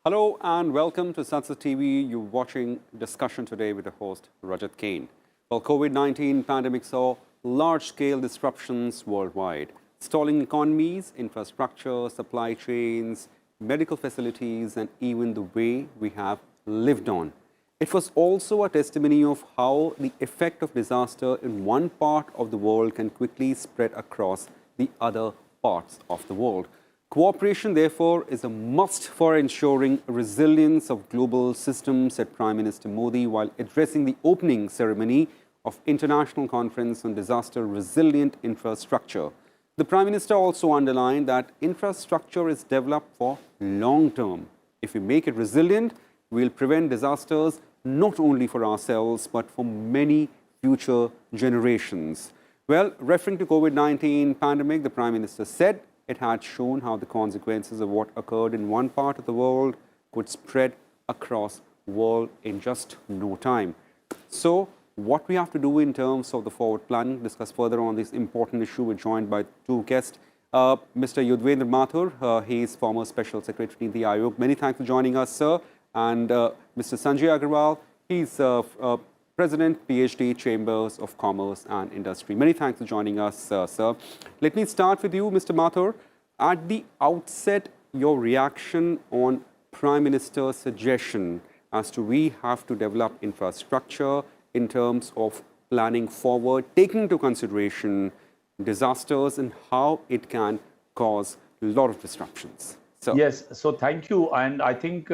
Hello and welcome to Sansad TV. You're watching discussion today with the host Rajat Kane. Well, COVID-19 pandemic saw large-scale disruptions worldwide, stalling economies, infrastructure, supply chains, medical facilities, and even the way we have lived on. It was also a testimony of how the effect of disaster in one part of the world can quickly spread across the other parts of the world. Cooperation, therefore, is a must for ensuring resilience of global systems, said Prime Minister Modi while addressing the opening ceremony of International Conference on Disaster Resilient Infrastructure. The Prime Minister also underlined that infrastructure is developed for long term. If we make it resilient, we'll prevent disasters not only for ourselves but for many future generations. Well, referring to COVID-19 pandemic, the Prime Minister said it had shown how the consequences of what occurred in one part of the world could spread across the world in just no time. So, what we have to do in terms of the forward planning, discuss further on this important issue. We're joined by two guests. Mr. Yudhvendra Mathur, he is former Special Secretary in the Ayog. Many thanks for joining us, sir. And Mr. Sanjay Aggarwal, he's President, PhD, Chambers of Commerce and Industry. Many thanks for joining us, sir. Let me start with you, Mr. Mathur. At the outset, your reaction on Prime Minister's suggestion as to we have to develop infrastructure in terms of planning forward, taking into consideration disasters and how it can cause a lot of disruptions. So. Yes, so thank you. And I think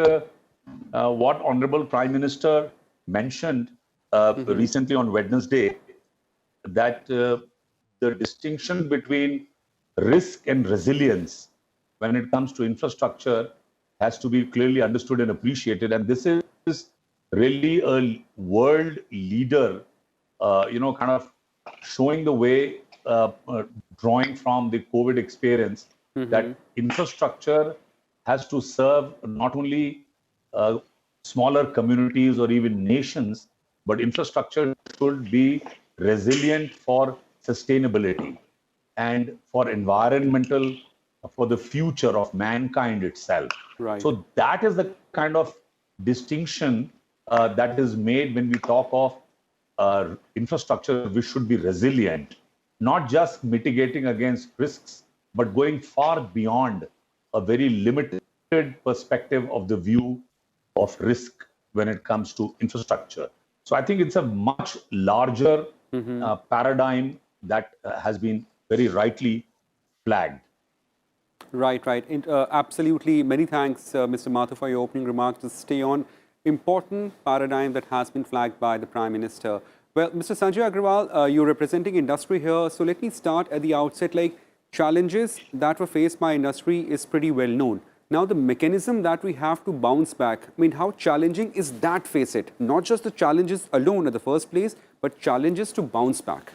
what Honorable Prime Minister mentioned recently on Wednesday, that the distinction between risk and resilience when it comes to infrastructure has to be clearly understood and appreciated. And this is really a world leader, kind of showing the way, drawing from the COVID experience, that infrastructure has to serve not only smaller communities or even nations, but infrastructure should be resilient for sustainability and for environmental, for the future of mankind itself. Right. So that is the kind of distinction that is made when we talk of infrastructure, which should be resilient, not just mitigating against risks, but going far beyond a very limited perspective of the view of risk when it comes to infrastructure. So I think it's a much larger paradigm that has been very rightly flagged. Right. Absolutely. Many thanks, Mr. Mathur, for your opening remarks. To stay on important paradigm that has been flagged by the Prime Minister. Well, Mr. Sanjay Aggarwal, you're representing industry here. So let me start at the outset. Like, challenges that were faced by industry is pretty well known. Now, the mechanism that we have to bounce back, I mean, how challenging is that, face it? Not just the challenges alone at the first place, but challenges to bounce back.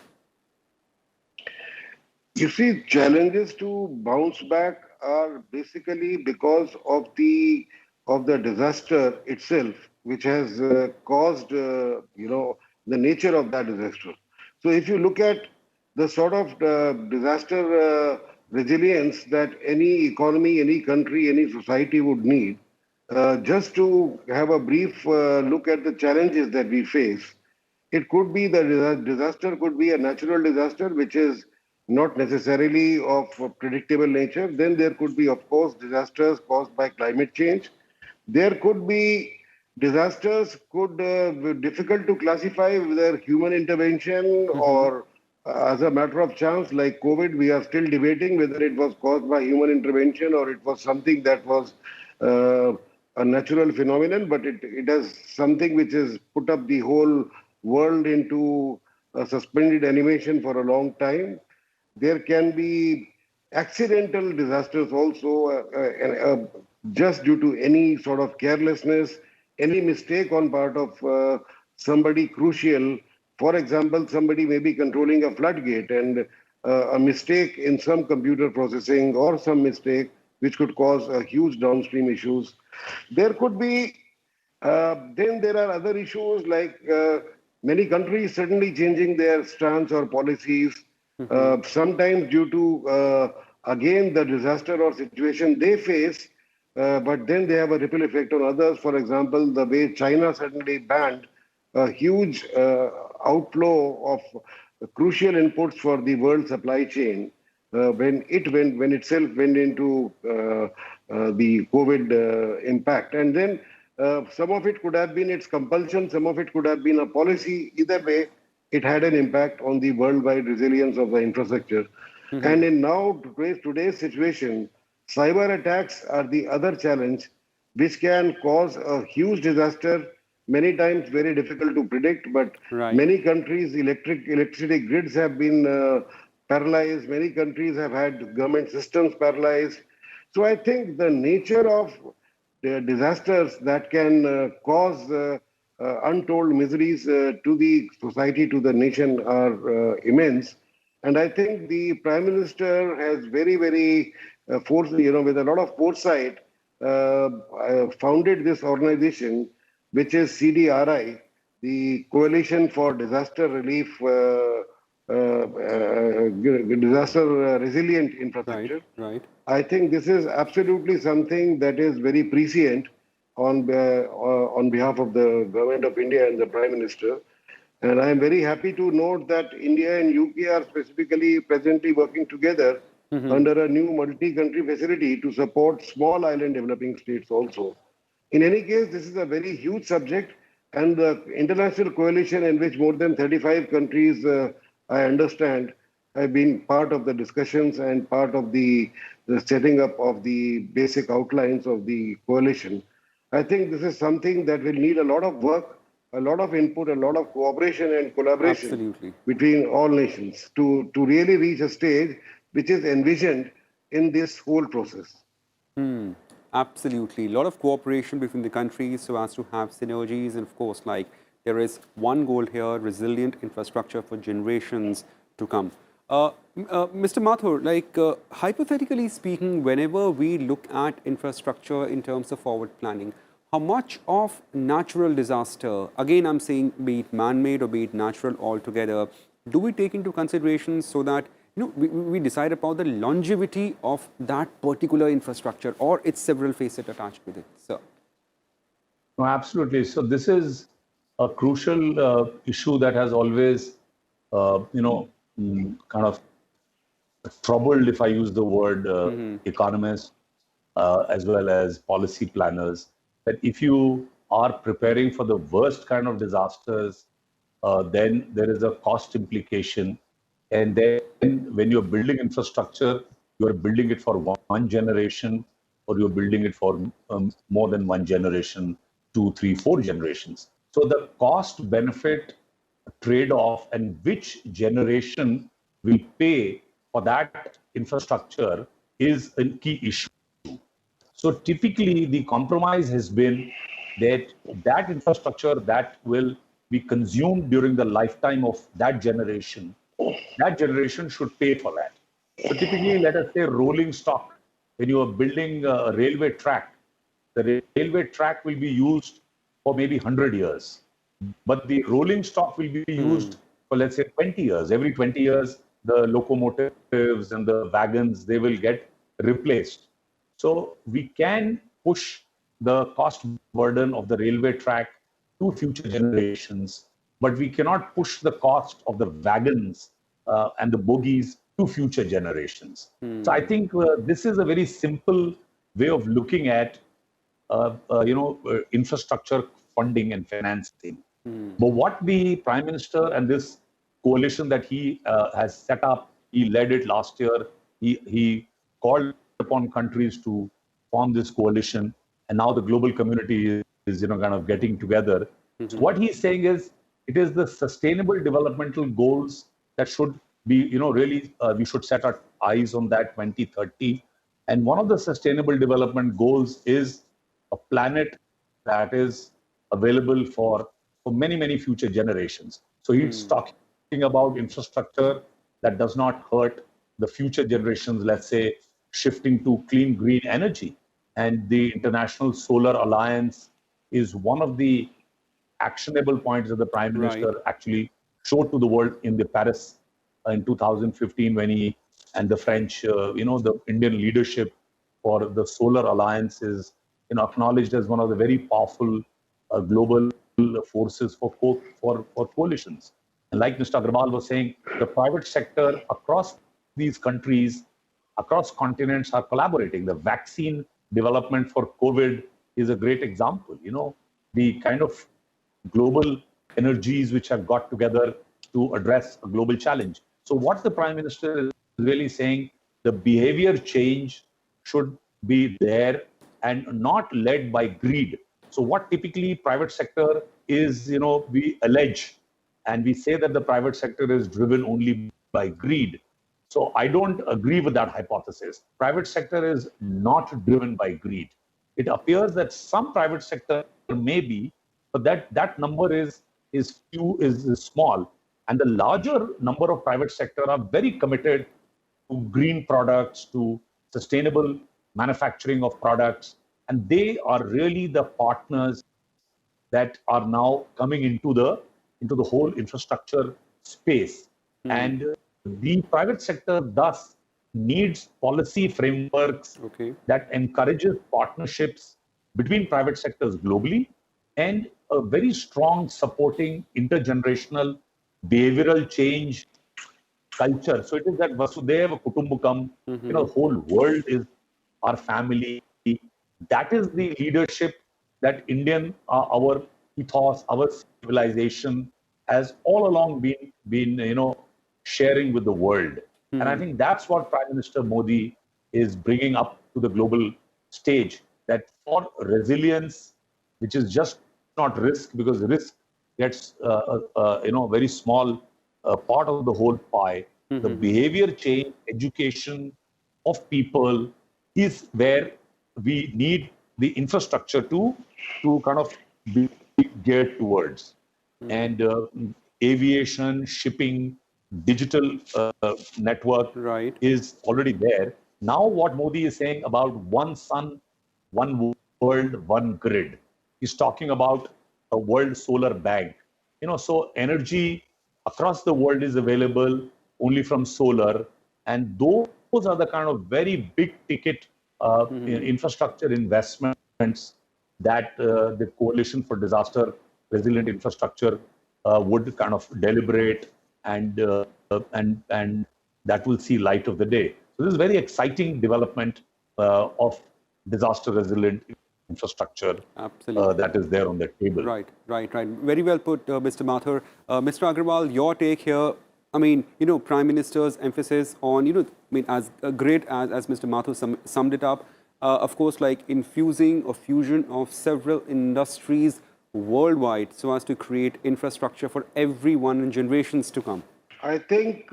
You see, challenges to bounce back are basically because of the disaster itself, which has caused, the nature of that disaster. So if you look at the sort of disaster resilience that any economy, any country, any society would need, just to have a brief look at the challenges that we face, it could be the disaster could be a natural disaster, which is not necessarily of a predictable nature. Then there could be, of course, disasters caused by climate change. There could be disasters could be difficult to classify whether human intervention or as a matter of chance, like COVID. We are still debating whether it was caused by human intervention or it was something that was a natural phenomenon, but it is something which has put up the whole world into a suspended animation for a long time. There can be accidental disasters also, just due to any sort of carelessness, any mistake on part of somebody crucial. For example, somebody may be controlling a floodgate and a mistake in some computer processing or some mistake which could cause huge downstream issues. There could be, then there are other issues like many countries suddenly changing their stance or policies, sometimes due to, again, the disaster or situation they face, but then they have a ripple effect on others. For example, the way China suddenly banned a huge outflow of crucial inputs for the world supply chain when itself went into the COVID impact. And then some of it could have been its compulsion, some of it could have been a policy. Either way, it had an impact on the worldwide resilience of the infrastructure. And in now today's situation, cyber attacks are the other challenge, which can cause a huge disaster. Many times very difficult to predict, but Right. many countries' electricity grids have been paralyzed. Many countries have had government systems paralyzed. So I think the nature of the disasters that can cause untold miseries to the society, to the nation, are immense. And I think the Prime Minister has very with a lot of foresight, founded this organization, which is CDRI, the Coalition for Disaster Relief, Disaster Resilient Infrastructure. Right. I think this is absolutely something that is very prescient on behalf of the government of India and the Prime Minister. And I am very happy to note that India and UK are specifically presently working together under a new multi-country facility to support small island developing states also. In any case, this is a very huge subject, and the international coalition in which more than 35 countries, I understand, have been part of the discussions and part of the setting up of the basic outlines of the coalition. I think this is something that will need a lot of work, a lot of input, a lot of cooperation and collaboration Absolutely. between all nations to really reach a stage which is envisioned in this whole process. Absolutely. A lot of cooperation between the countries so as to have synergies. And of course, like there is one goal here, resilient infrastructure for generations to come. Mr. Mathur, like hypothetically speaking, whenever we look at infrastructure in terms of forward planning, how much of natural disaster, again, I'm saying be it man-made or be it natural altogether, do we take into consideration so that we decide about the longevity of that particular infrastructure or its several facets attached with it, sir? No, absolutely. So this is a crucial issue that has always, kind of troubled, if I use the word, economists as well as policy planners. That if you are preparing for the worst kind of disasters, then there is a cost implication. And then when you're building infrastructure, you're building it for one generation, or you're building it for more than one generation, 2, 3, 4 generations. So the cost benefit trade-off and which generation will pay for that infrastructure is a key issue. So typically the compromise has been that that infrastructure that will be consumed during the lifetime of that generation should pay for that. So typically, let us say rolling stock, when you are building a railway track, the railway track will be used for maybe 100 years. But the rolling stock will be used for, let's say, 20 years. Every 20 years, the locomotives and the wagons, they will get replaced. So we can push the cost burden of the railway track to future generations, but we cannot push the cost of the wagons and the bogies to future generations. So I think this is a very simple way of looking at infrastructure funding and financing. But what the Prime Minister and this coalition that he has set up, he led it last year. He called upon countries to form this coalition, and now the global community is kind of getting together. So what he's saying is, it is the sustainable developmental goals that should be, really, we should set our eyes on that 2030. And one of the sustainable development goals is a planet that is available for many, many future generations. So he's talking about infrastructure that does not hurt the future generations, let's say, shifting to clean, green energy. And the International Solar Alliance is one of the actionable points that the Prime Minister actually showed to the world in the Paris in 2015 when he and the French, the Indian leadership for the Solar Alliance is acknowledged as one of the very powerful global forces for coalitions. And like Mr. Aggarwal was saying, the private sector across these countries, across continents are collaborating. The vaccine development for COVID is a great example. The kind of global energies which have got together to address a global challenge. So what the Prime Minister is really saying, the behavior change should be there and not led by greed. So what typically private sector is, we allege and we say that the private sector is driven only by greed. So I don't agree with that hypothesis. Private sector is not driven by greed. It appears that some private sector may be, but that number is small. And the larger number of private sector are very committed to green products, to sustainable manufacturing of products. And they are really the partners that are now coming into the whole infrastructure space. And the private sector thus needs policy frameworks that encourages partnerships between private sectors globally and a very strong supporting intergenerational behavioral change culture. So it is that Vasudhaiva Kutumbakam, the whole world is our family. That is the leadership that our ethos, our civilization has all along been sharing with the world. And I think that's what Prime Minister Modi is bringing up to the global stage, that for resilience, which is just not risk, because risk gets very small part of the whole pie. The behavior change, education of people is where we need the infrastructure to kind of be geared towards. And aviation, shipping, digital network is already there. Now what Modi is saying about one sun, one world, one grid. He's talking about a world solar bank. So energy across the world is available only from solar. And those are the kind of very big ticket infrastructure investments that the Coalition for Disaster Resilient Infrastructure would kind of deliberate and that will see light of the day. So this is a very exciting development of disaster resilient infrastructure that is there on the table. Right. Very well put, Mr. Mathur. Mr. Aggarwal, your take here. I mean, Prime Minister's emphasis on, as great as Mr. Mathur summed it up, of course, like infusing or fusion of several industries worldwide so as to create infrastructure for everyone in generations to come. I think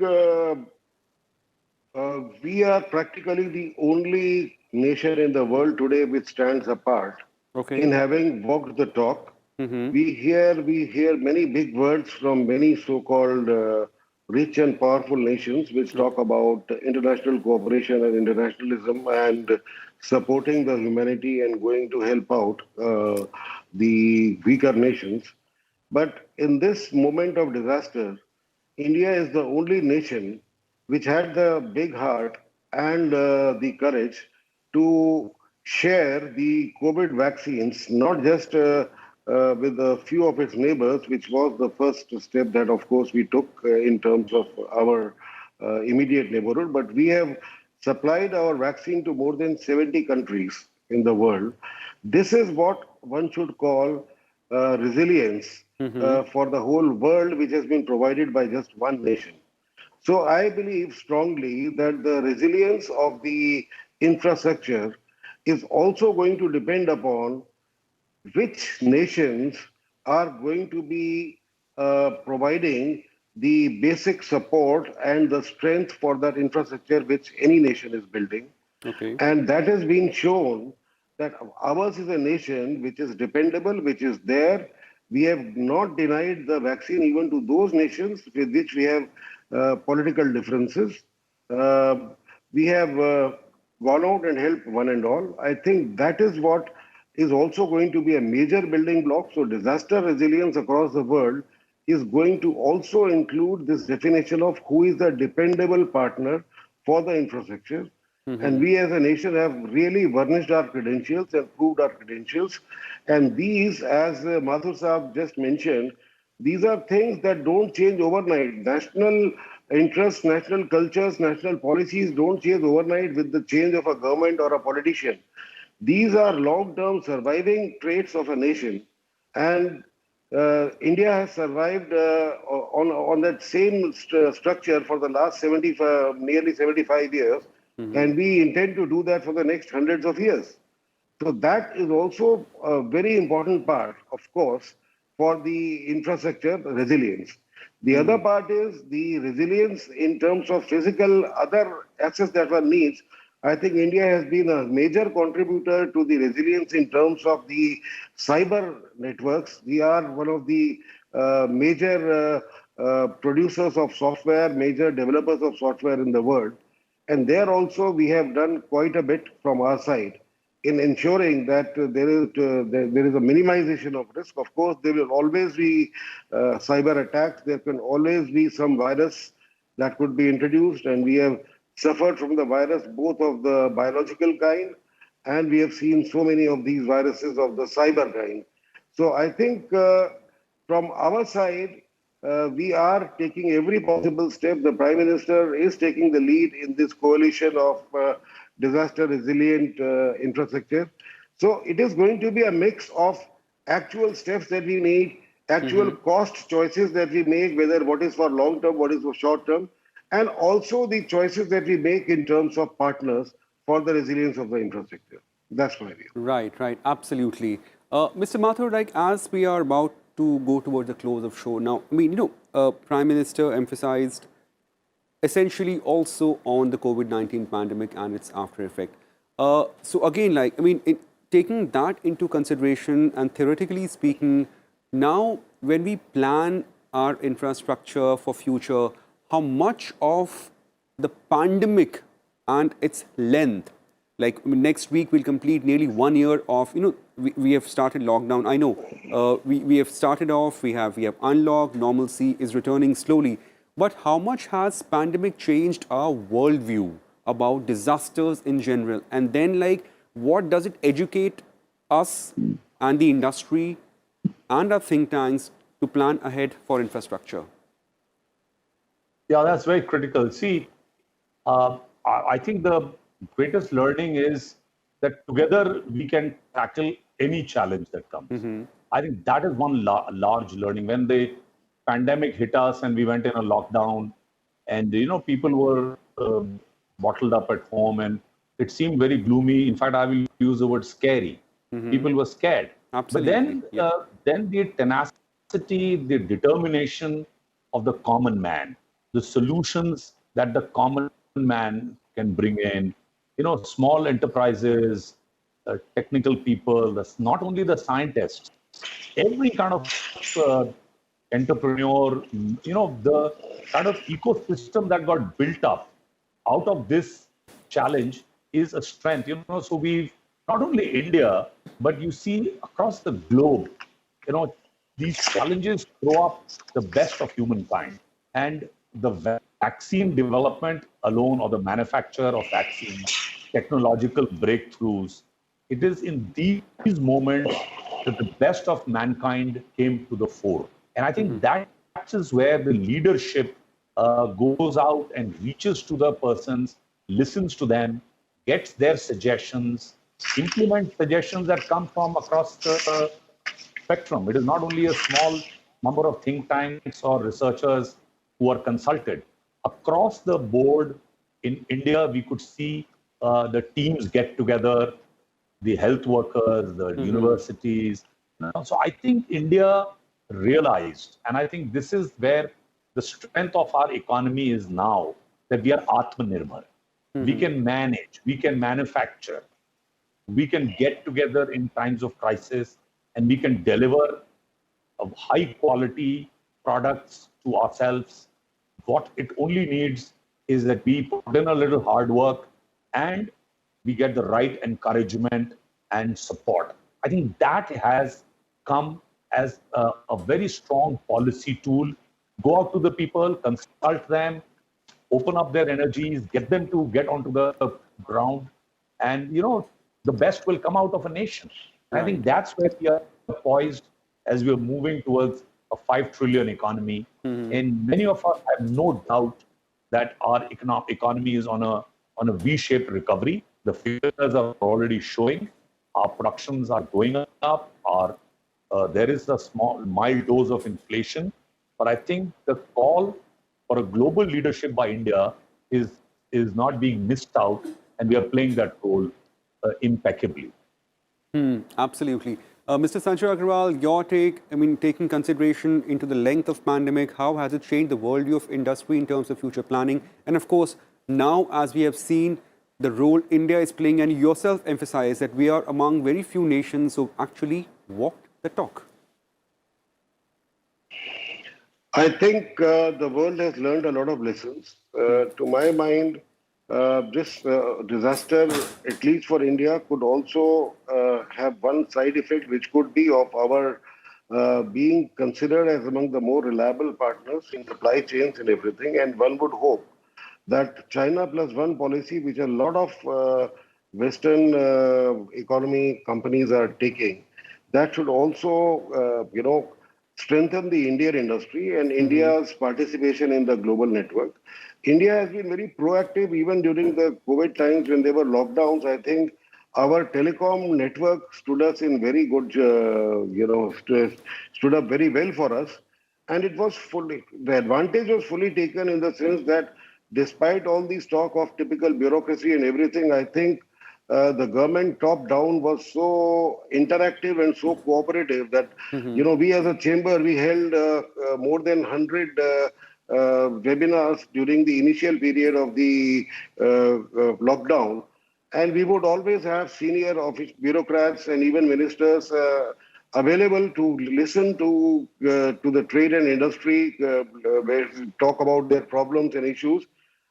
we are practically the only nation in the world today which stands apart in having walked the talk. We hear many big words from many so-called rich and powerful nations which talk about international cooperation and internationalism and supporting the humanity and going to help out the weaker nations. But in this moment of disaster, India is the only nation which had the big heart and the courage to share the COVID vaccines, not just with a few of its neighbors, which was the first step that, of course, we took in terms of our immediate neighborhood. But we have supplied our vaccine to more than 70 countries in the world. This is what one should call resilience for the whole world, which has been provided by just one nation. So I believe strongly that the resilience of the infrastructure is also going to depend upon which nations are going to be providing the basic support and the strength for that infrastructure which any nation is building. And that has been shown that ours is a nation which is dependable, which is there. We have not denied the vaccine even to those nations with which we have political differences. We have gone out and helped one and all. I think that is what is also going to be a major building block. So disaster resilience across the world is going to also include this definition of who is the dependable partner for the infrastructure. And we as a nation have really varnished our credentials and proved our credentials. And these, as Mathur Saab just mentioned, these are things that don't change overnight. National interests, national cultures, national policies don't change overnight with the change of a government or a politician. These are long-term surviving traits of a nation. And India has survived on that same structure for the last 75, nearly 75 years, and we intend to do that for the next hundreds of years. So that is also a very important part, of course, for the infrastructure resilience. The other part is the resilience in terms of physical other assets that one needs. I think India has been a major contributor to the resilience in terms of the cyber networks. We are one of the major producers of software, major developers of software in the world. And there also we have done quite a bit from our side in ensuring that there is a minimization of risk. Of course, there will always be cyber attacks. There can always be some virus that could be introduced, and we have suffered from the virus both of the biological kind, and we have seen so many of these viruses of the cyber kind. So I think from our side, we are taking every possible step. The Prime Minister is taking the lead in this coalition of disaster resilient infrastructure. So it is going to be a mix of actual steps that we need, actual cost choices that we make, whether what is for long term, what is for short term, and also the choices that we make in terms of partners for the resilience of the infrastructure. That's my view. Right, right, absolutely. Mr. Mathur, like as we are about to go towards the close of show now, I mean, Prime Minister emphasized essentially also on the COVID-19 pandemic and its after effect. So again, like, I mean, taking that into consideration and theoretically speaking, now when we plan our infrastructure for future, how much of the pandemic and its length, like I mean, next week we'll complete nearly 1 year of, we have started lockdown. I know we have started off, we have unlocked, normalcy is returning slowly. But how much has pandemic changed our worldview about disasters in general? And then like, what does it educate us and the industry and our think tanks to plan ahead for infrastructure? Yeah, that's very critical. See, I think the greatest learning is that together we can tackle any challenge that comes. I think that is one large learning. When the pandemic hit us and we went in a lockdown, and people were bottled up at home, and it seemed very gloomy. In fact, I will use the word scary. People were scared. Absolutely. But then the tenacity, the determination of the common man, the solutions that the common man can bring in, small enterprises, technical people, that's not only the scientists, every kind of entrepreneur, the kind of ecosystem that got built up out of this challenge is a strength. So we've not only India, but you see across the globe, these challenges throw up the best of humankind. And the vaccine development alone, or the manufacture of vaccines, technological breakthroughs, it is in these moments that the best of mankind came to the fore. And I think that is where the leadership goes out and reaches to the persons, listens to them, gets their suggestions, implements suggestions that come from across the spectrum. It is not only a small number of think tanks or researchers who are consulted. Across the board in India, we could see the teams get together, the health workers, the universities. So I think India realized, and I think this is where the strength of our economy is now, that we are Atmanirbhar. We can manage, we can manufacture, we can get together in times of crisis, and we can deliver high quality products to ourselves. What it only needs is that we put in a little hard work and we get the right encouragement and support. I think that has come as a very strong policy tool. Go out to the people, consult them, open up their energies, get them to get onto the ground, and the best will come out of a nation. I think that's where we are poised as we are moving towards a 5 trillion economy. And many of us have no doubt that our economy is on a V-shaped recovery. The figures are already showing. Our productions are going up. There is a mild dose of inflation. But I think the call for a global leadership by India is not being missed out, and we are playing that role impeccably. Absolutely. Mr. Sanjay Aggarwal, your take, taking consideration into the length of pandemic, how has it changed the worldview of industry in terms of future planning? And of course, now as we have seen the role India is playing, and yourself emphasize that we are among very few nations who actually walked the talk. I think the world has learned a lot of lessons. To my mind, this disaster, at least for India, could also have one side effect, which could be of our being considered as among the more reliable partners in supply chains and everything. And one would hope that China plus one policy, which a lot of Western economy companies are taking, that should also, strengthen the Indian industry and India's participation in the global network. India has been very proactive even during the COVID times when there were lockdowns. I think our telecom network stood us in very good, stood up very well for us. And it was the advantage was fully taken in the sense that despite all this talk of typical bureaucracy and everything, I think the government top down was so interactive and so cooperative that, we as a chamber, we held more than 100 webinars during the initial period of the lockdown. And we would always have senior office bureaucrats and even ministers available to listen to the trade and industry, talk about their problems and issues.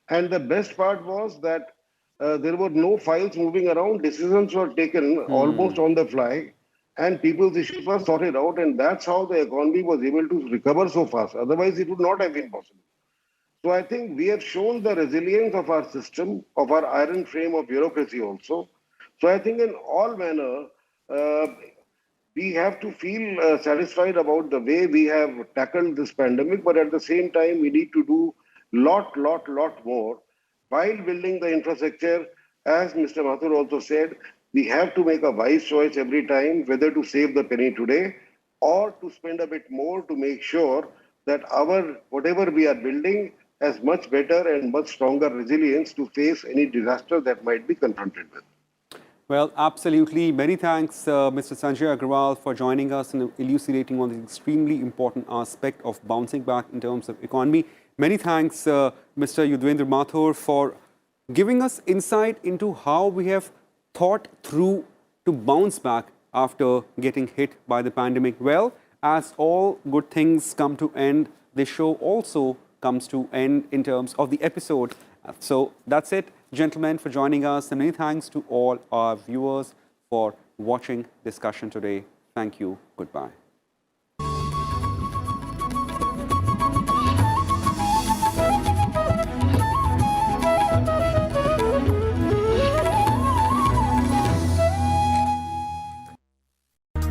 And the best part was that there were no files moving around. Decisions were taken almost on the fly, and people's issues were sorted out. And that's how the economy was able to recover so fast. Otherwise, it would not have been possible. So I think we have shown the resilience of our system, of our iron frame of bureaucracy also. So I think in all manner, we have to feel satisfied about the way we have tackled this pandemic, but at the same time, we need to do lot more while building the infrastructure. As Mr. Mathur also said, we have to make a wise choice every time, whether to save the penny today or to spend a bit more to make sure that whatever we are building has much better and much stronger resilience to face any disaster that might be confronted with. Well, absolutely. Many thanks, Mr. Sanjay Aggarwal, for joining us and elucidating on the extremely important aspect of bouncing back in terms of economy. Many thanks, Mr. Yudhvendra Mathur, for giving us insight into how we have thought through to bounce back after getting hit by the pandemic. Well, as all good things come to end, this show also comes to end in terms of the episode. So that's it, gentlemen, for joining us. And many thanks to all our viewers for watching Discussion Today. Thank you. Goodbye.